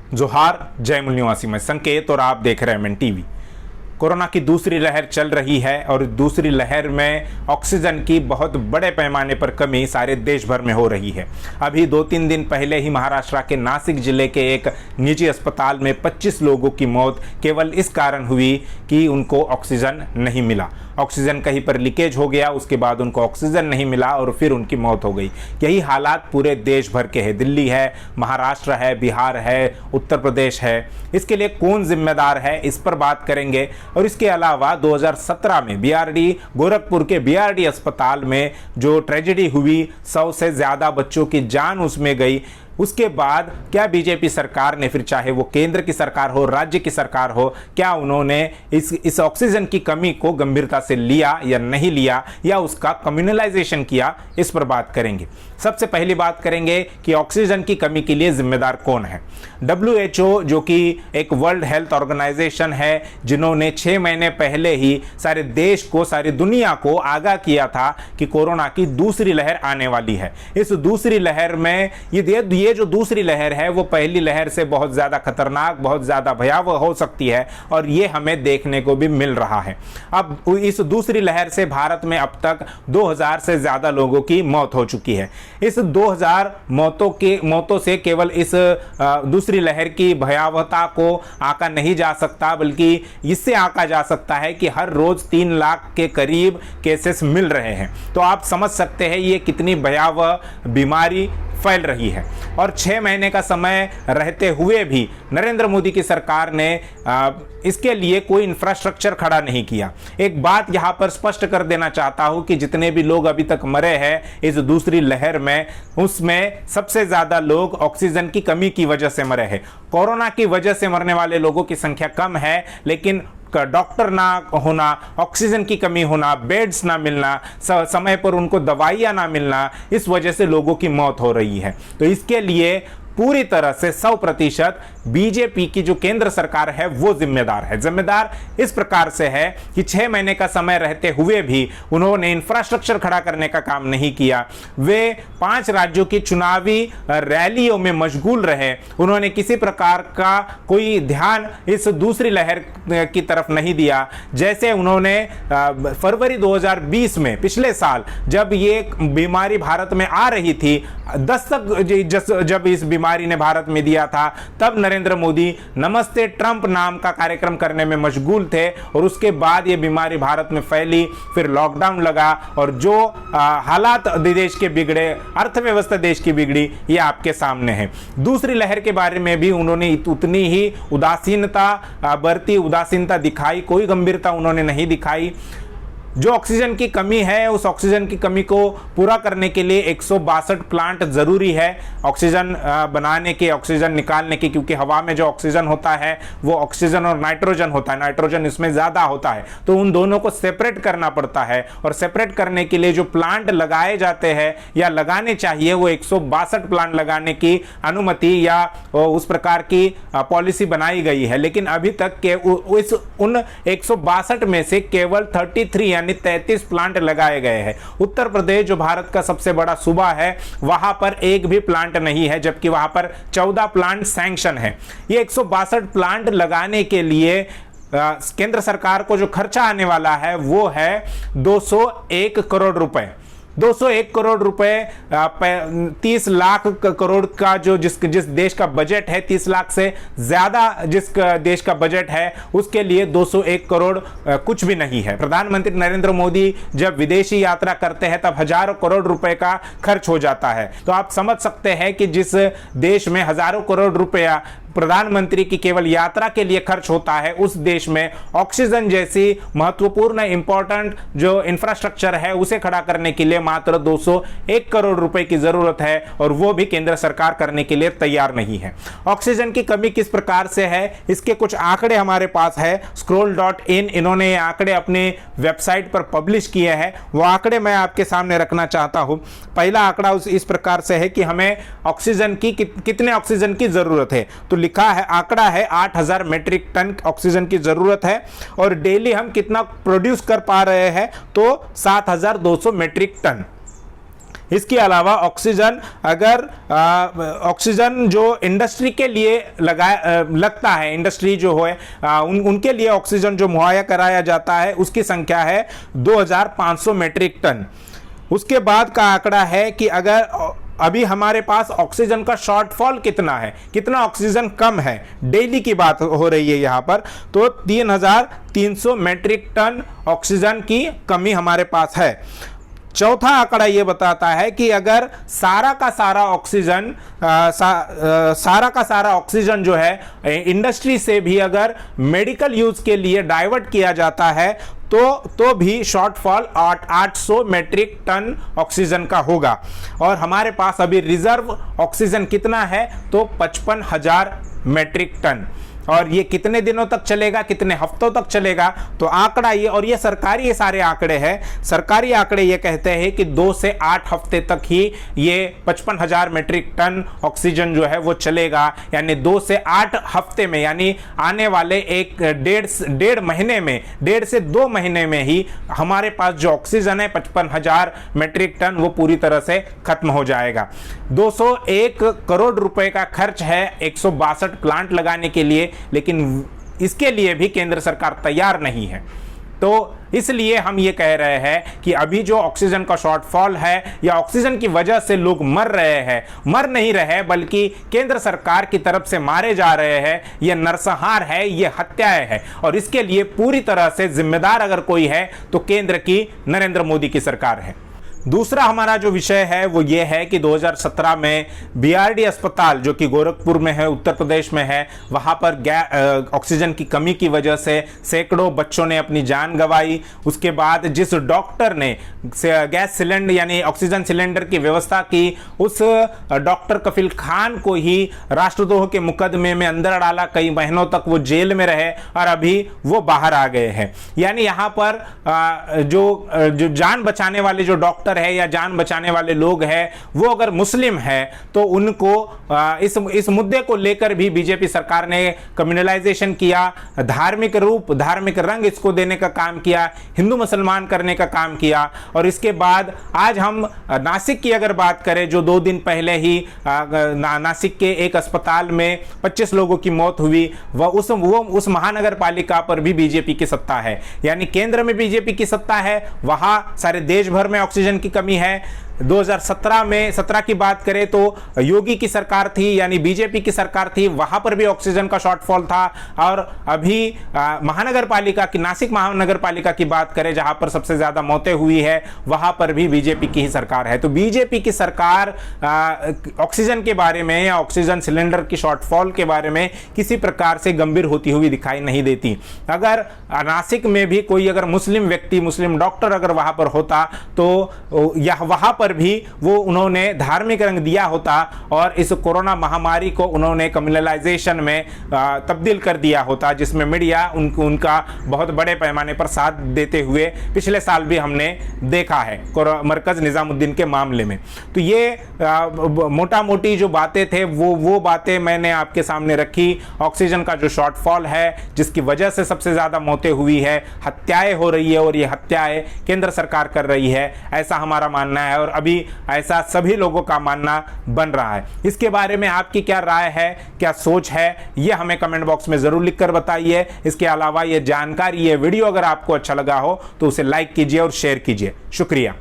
जोहार, जय मूल निवासी, मैं संकेत और आप देख रहे हैं एमएन टीवी। कोरोना की दूसरी लहर चल रही है और दूसरी लहर में ऑक्सीजन की बहुत बड़े पैमाने पर कमी सारे देश भर में हो रही है। अभी 2-3 दिन पहले ही महाराष्ट्र के नासिक जिले के एक निजी अस्पताल में 25 लोगों की मौत केवल इस कारण हुई कि उनको ऑक्सीजन नहीं मिला। ऑक्सीजन कहीं पर लीकेज हो गया, उसके बाद उनको ऑक्सीजन नहीं मिला और फिर उनकी मौत हो गई। यही हालात पूरे देश भर के हैं। दिल्ली है, महाराष्ट्र है, बिहार है, उत्तर प्रदेश है। इसके लिए कौन जिम्मेदार है, इस पर बात करेंगे। और इसके अलावा 2017 में बीआरडी गोरखपुर के बीआरडी अस्पताल में जो ट्रेजेडी हुई, 100 से ज़्यादा बच्चों की जान उसमें गई, उसके बाद क्या बीजेपी सरकार ने, फिर चाहे वो केंद्र की सरकार हो, राज्य की सरकार हो, क्या उन्होंने इस ऑक्सीजन की कमी को गंभीरता से लिया या नहीं लिया, या उसका कम्युनलाइजेशन किया, इस पर बात करेंगे। सबसे पहली बात करेंगे कि ऑक्सीजन की कमी के लिए जिम्मेदार कौन है। WHO जो कि एक वर्ल्ड हेल्थ ऑर्गेनाइजेशन है, जिन्होंने 6 महीने पहले ही सारे देश को, सारी दुनिया को आगाह किया था कि कोरोना की दूसरी लहर आने वाली है। इस दूसरी लहर में ये जो दूसरी लहर है वो पहली लहर से बहुत ज़्यादा खतरनाक, बहुत ज़्यादा भयावह हो सकती है और ये हमें देखने को भी मिल रहा है। अब इस दूसरी लहर से भारत में अब तक 2000 से ज़्यादा लोगों की मौत हो चुकी है। इस 2000 मौतों से केवल इस दूसरी लहर की भयावहता को आंका नहीं जा सकता, बल्कि इससे आंका जा सकता है कि हर रोज़ 3 लाख के करीब केसेस मिल रहे हैं। तो आप समझ सकते हैं ये कितनी भयावह बीमारी फैल रही है। और 6 महीने का समय रहते हुए भी नरेंद्र मोदी की सरकार ने इसके लिए कोई इंफ्रास्ट्रक्चर खड़ा नहीं किया। एक बात यहां पर स्पष्ट कर देना चाहता हूं कि जितने भी लोग अभी तक मरे हैं इस दूसरी लहर में, उसमें सबसे ज्यादा लोग ऑक्सीजन की कमी की वजह से मरे हैं। कोरोना की वजह से मरने वाले लोगों की संख्या कम है, लेकिन डॉक्टर ना होना, ऑक्सीजन की कमी होना, बेड्स ना मिलना, समय पर उनको दवाइयाँ ना मिलना, इस वजह से लोगों की मौत हो रही है। तो इसके लिए पूरी तरह से 100% बीजेपी की जो केंद्र सरकार है वो जिम्मेदार है। जिम्मेदार इस प्रकार से है कि 6 महीने का समय रहते हुए भी उन्होंने इंफ्रास्ट्रक्चर खड़ा करने का काम नहीं किया। वे 5 राज्यों की चुनावी रैलियों में मशगूल रहे। उन्होंने किसी प्रकार का कोई ध्यान इस दूसरी लहर की तरफ नहीं दिया। जैसे उन्होंने फरवरी 2020 में, पिछले साल, जब ये बीमारी भारत में आ रही थी, दस्तक जब इस बीमारी ने भारत में दिया था, तब नरेंद्र मोदी नमस्ते ट्रंप नाम का कार्यक्रम करने में मशगूल थे और उसके बाद ये बीमारी भारत में फैली, फिर लॉकडाउन लगा और जो हालात देश के बिगड़े, अर्थव्यवस्था देश की बिगड़ी, ये आपके सामने है। दूसरी लहर के बारे में भी उन्होंने उतनी ही उदासीनता दिखाई, कोई गंभीरता उन्होंने नहीं दिखाई। जो ऑक्सीजन की कमी है, उस ऑक्सीजन की कमी को पूरा करने के लिए 162 प्लांट जरूरी है ऑक्सीजन बनाने के, ऑक्सीजन निकालने के, क्योंकि हवा में जो ऑक्सीजन होता है वो ऑक्सीजन और नाइट्रोजन होता है, नाइट्रोजन इसमें ज़्यादा होता है, तो उन दोनों को सेपरेट करना पड़ता है। और सेपरेट करने के लिए जो प्लांट लगाए जाते हैं या लगाने चाहिए, वो 162 प्लांट लगाने की अनुमति या उस प्रकार की पॉलिसी बनाई गई है। लेकिन अभी तक के उन 162 में से केवल 33 प्लांट लगाए गए हैं। उत्तर प्रदेश जो भारत का सबसे बड़ा सूबा है, वहां पर एक भी प्लांट नहीं है, जबकि वहां पर 14 प्लांट सैंक्शन है। ये 162 प्लांट लगाने के लिए केंद्र सरकार को जो खर्चा आने वाला है वो है 201 करोड़ रुपए। 201 करोड़ रुपए 30 लाख करोड़ का जिस देश का बजट है, 30 लाख से ज्यादा जिस देश का बजट है, उसके लिए 201 करोड़ कुछ भी नहीं है। प्रधानमंत्री नरेंद्र मोदी जब विदेशी यात्रा करते हैं तब हजारों करोड़ रुपए का खर्च हो जाता है। तो आप समझ सकते हैं कि जिस देश में हजारों करोड़ रुपया प्रधानमंत्री की केवल यात्रा के लिए खर्च होता है, उस देश में ऑक्सीजन जैसी महत्वपूर्ण इंपॉर्टेंट जो इंफ्रास्ट्रक्चर है उसे खड़ा करने के लिए मात्र 201 करोड़ रुपए की जरूरत है, और वो भी केंद्र सरकार करने के लिए तैयार नहीं है। ऑक्सीजन की कमी किस प्रकार से है, इसके कुछ आंकड़े हमारे पास है। scroll.in इन्होंने ये आंकड़े अपने वेबसाइट पर पब्लिश किए हैं। वो आंकड़े मैं आपके सामने रखना चाहता हूं। पहला आंकड़ा इस प्रकार से है कि हमें ऑक्सीजन की कितने ऑक्सीजन की जरूरत है। तो लिखा है, आंकड़ा है 8000 मेट्रिक टन ऑक्सीजन की जरूरत है, और डेली हम कितना प्रोड्यूस कर पा रहे हैं, तो 7200 मेट्रिक टन। इसके अलावा ऑक्सीजन अगर ऑक्सीजन जो इंडस्ट्री के लिए लगता है, इंडस्ट्री जो है उनके लिए ऑक्सीजन जो मुहैया कराया जाता है उसकी संख्या है 2500 मीट्रिक टन। उसके बाद का आंकड़ा है कि अगर अभी हमारे पास ऑक्सीजन का शॉर्टफॉल कितना है, कितना ऑक्सीजन कम है, डेली की बात हो रही है यहां पर, तो 3300 मीट्रिक टन ऑक्सीजन की कमी हमारे पास है। चौथा आंकड़ा यह बताता है कि अगर सारा का सारा ऑक्सीजन जो है इंडस्ट्री से भी अगर मेडिकल यूज के लिए डाइवर्ट किया जाता है तो भी शॉर्टफॉल 800 मीट्रिक टन ऑक्सीजन का होगा। और हमारे पास अभी रिजर्व ऑक्सीजन कितना है, तो 55,000 मीट्रिक टन। और ये कितने दिनों तक चलेगा, कितने हफ्तों तक चलेगा, तो आंकड़ा ये, और ये सरकारी, ये सारे आंकड़े हैं, सरकारी आंकड़े ये कहते हैं कि 2 से 8 हफ्ते तक ही ये 55,000 मीट्रिक टन ऑक्सीजन जो है वो चलेगा। यानी 2 से 8 हफ्ते में, यानी आने वाले डेढ़ महीने में, 1.5 से 2 महीने में ही हमारे पास जो ऑक्सीजन है 55,000 मीट्रिक टन वो पूरी तरह से खत्म हो जाएगा। 201 करोड़ रुपए का खर्च है 162 प्लांट लगाने के लिए, लेकिन इसके लिए भी केंद्र सरकार तैयार नहीं है। तो इसलिए हम ये कह रहे हैं कि अभी जो ऑक्सीजन का शॉर्टफॉल है या ऑक्सीजन की वजह से लोग मर रहे हैं, मर नहीं रहे बल्कि केंद्र सरकार की तरफ से मारे जा रहे हैं, ये नरसंहार है, ये हत्याएं है। और इसके लिए पूरी तरह से जिम्मेदार अगर कोई है तो केंद्र की नरेंद्र मोदी की सरकार है। दूसरा हमारा जो विषय है वो ये है कि 2017 में बीआरडी अस्पताल जो कि गोरखपुर में है, उत्तर प्रदेश में है, वहाँ पर ऑक्सीजन की कमी की वजह से सैकड़ों बच्चों ने अपनी जान गंवाई। उसके बाद जिस डॉक्टर ने गैस सिलेंडर यानी ऑक्सीजन सिलेंडर की व्यवस्था की, उस डॉक्टर कफील खान को ही राष्ट्रद्रोह के मुकदमे में अंदर डाला, कई महीनों तक वो जेल में रहे और अभी वो बाहर आ गए हैं। यानी यहाँ पर जो जान बचाने वाले जो डॉक्टर है या जान बचाने वाले लोग हैं, वो अगर मुस्लिम है तो उनको इस मुद्दे को लेकर भी बीजेपी सरकार ने कम्युनलाइजेशन किया, धार्मिक रूप, धार्मिक रंग इसको देने का काम किया, हिंदू मुसलमान करने का काम किया। और इसके बाद आज हम नासिक की अगर बात करें, जो 2 दिन पहले ही नासिक के एक अस्पताल में 25 लोगों की मौत हुई, उस महानगर पालिका पर भी बीजेपी की सत्ता है। यानी केंद्र में बीजेपी की सत्ता है, वहां सारे देश भर में ऑक्सीजन की कमी है। 2017 की बात करें तो योगी की सरकार थी, यानी बीजेपी की सरकार थी, वहां पर भी ऑक्सीजन का शॉर्टफॉल था। और अभी महानगर पालिका की, नासिक महानगर पालिका की बात करें जहां पर सबसे ज्यादा मौतें हुई है, वहां पर भी बीजेपी की ही सरकार है। तो बीजेपी की सरकार ऑक्सीजन के बारे में या ऑक्सीजन सिलेंडर की शॉर्टफॉल के बारे में किसी प्रकार से गंभीर होती हुई दिखाई नहीं देती। अगर नासिक में भी कोई अगर मुस्लिम व्यक्ति, मुस्लिम डॉक्टर अगर वहां पर होता तो वहां पर भी वो उन्होंने धार्मिक रंग दिया होता और इस कोरोना महामारी को उन्होंने कम्युनलाइजेशन में तब्दील कर दिया होता, जिसमें मीडिया उनका बहुत बड़े पैमाने पर साथ देते हुए पिछले साल भी हमने देखा है मरकज निजामुद्दीन के मामले में। तो ये मोटा मोटी जो बातें थे वो बातें मैंने आपके सामने रखी। ऑक्सीजन का जो शॉर्टफॉल है जिसकी वजह से सबसे ज्यादा मौतें हुई है, हत्याएं हो रही है, और ये हत्याएं केंद्र सरकार कर रही है, ऐसा हमारा मानना है और अभी ऐसा सभी लोगों का मानना बन रहा है। इसके बारे में आपकी क्या राय है, क्या सोच है, ये हमें कमेंट बॉक्स में जरूर लिखकर बताइए। इसके अलावा ये जानकारी, ये वीडियो अगर आपको अच्छा लगा हो तो उसे लाइक कीजिए और शेयर कीजिए। शुक्रिया।